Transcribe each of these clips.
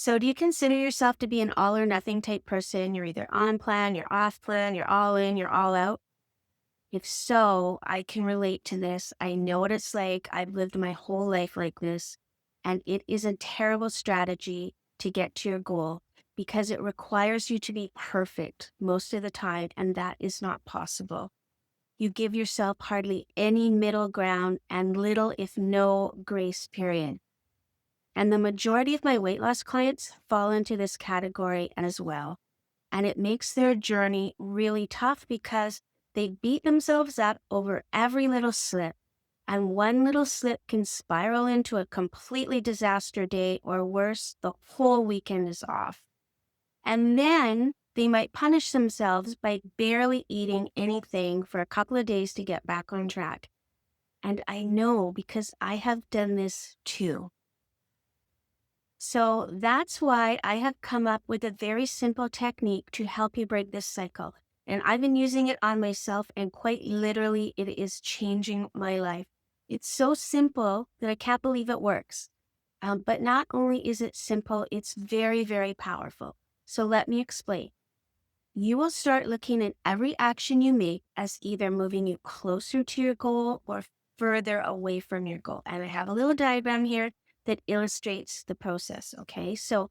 So do you consider yourself to be an all or nothing type person? You're either on plan, you're off plan, you're all in, you're all out? If so, I can relate to this. I know what it's like. I've lived my whole life like this, and it is a terrible strategy to get to your goal because it requires you to be perfect most of the time, and that is not possible. You give yourself hardly any middle ground and little, if no, grace period. And the majority of my weight loss clients fall into this category as well. And it makes their journey really tough because they beat themselves up over every little slip. And one little slip can spiral into a completely disaster day, or worse, the whole weekend is off. And then they might punish themselves by barely eating anything for a couple of days to get back on track. And I know because I have done this too. So that's why I have come up with a very simple technique to help you break this cycle. And I've been using it on myself, and quite literally, it is changing my life. It's so simple that I can't believe it works. But not only is it simple, it's very, very powerful. So let me explain. You will start looking at every action you make as either moving you closer to your goal or further away from your goal. And I have a little diagram here that illustrates the process, okay? So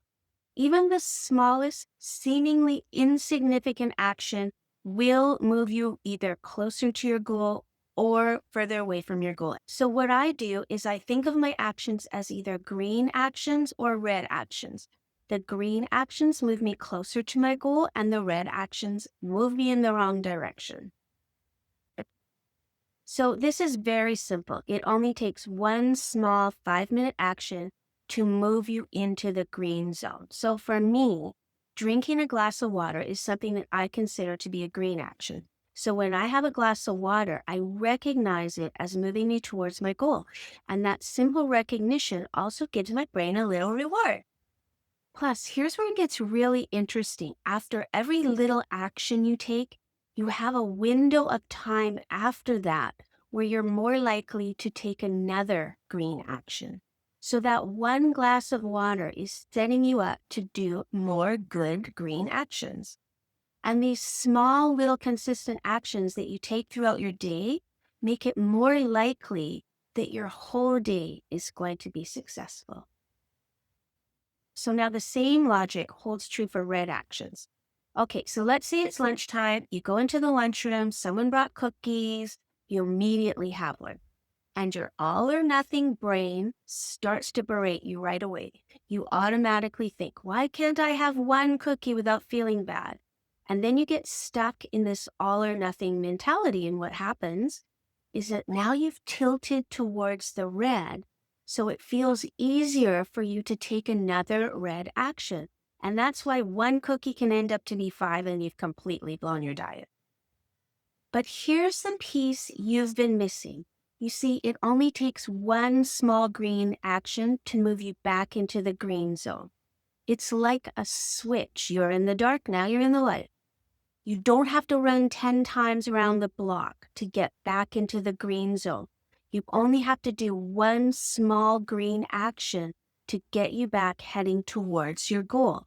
even the smallest, seemingly insignificant action will move you either closer to your goal or further away from your goal. So what I do is I think of my actions as either green actions or red actions. The green actions move me closer to my goal, and the red actions move me in the wrong direction. So this is very simple. It only takes one small 5-minute action to move you into the green zone. So for me, drinking a glass of water is something that I consider to be a green action. So when I have a glass of water, I recognize it as moving me towards my goal. And that simple recognition also gives my brain a little reward. Plus, here's where it gets really interesting. After every little action you take, you have a window of time after that where you're more likely to take another green action. So that one glass of water is setting you up to do more good green actions. And these small, little consistent actions that you take throughout your day make it more likely that your whole day is going to be successful. So now the same logic holds true for red actions. Okay, so let's say it's lunchtime. You go into the lunchroom, someone brought cookies, you immediately have one. And your all or nothing brain starts to berate you right away. You automatically think, why can't I have one cookie without feeling bad? And then you get stuck in this all or nothing mentality. And what happens is that now you've tilted towards the red. So it feels easier for you to take another red action. And that's why one cookie can end up to be 5 and you've completely blown your diet. But here's the piece you've been missing. You see, it only takes one small green action to move you back into the green zone. It's like a switch. You're in the dark, now you're in the light. You don't have to run 10 times around the block to get back into the green zone. You only have to do one small green action to get you back heading towards your goal.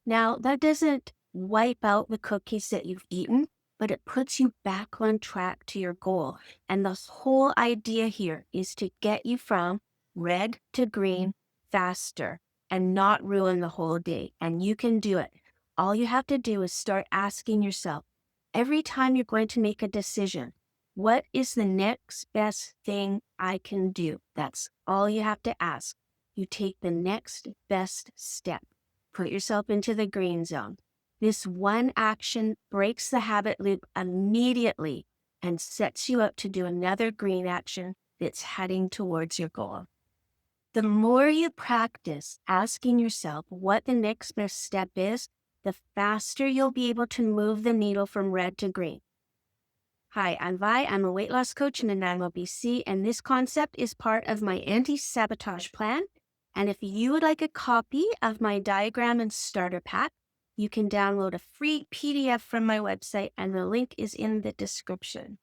Now, that doesn't wipe out the cookies that you've eaten, but it puts you back on track to your goal. And the whole idea here is to get you from red to green faster and not ruin the whole day. And you can do it. All you have to do is start asking yourself, every time you're going to make a decision, what is the next best thing I can do? That's all you have to ask. You take the next best step. Put yourself into the green zone. This one action breaks the habit loop immediately and sets you up to do another green action that's heading towards your goal. The more you practice asking yourself what the next best step is, the faster you'll be able to move the needle from red to green. Hi, I'm Vi. I'm a weight loss coach in Nanaimo, BC, and this concept is part of my anti-sabotage plan. And if you would like a copy of my diagram and starter pack, you can download a free PDF from my website, and the link is in the description.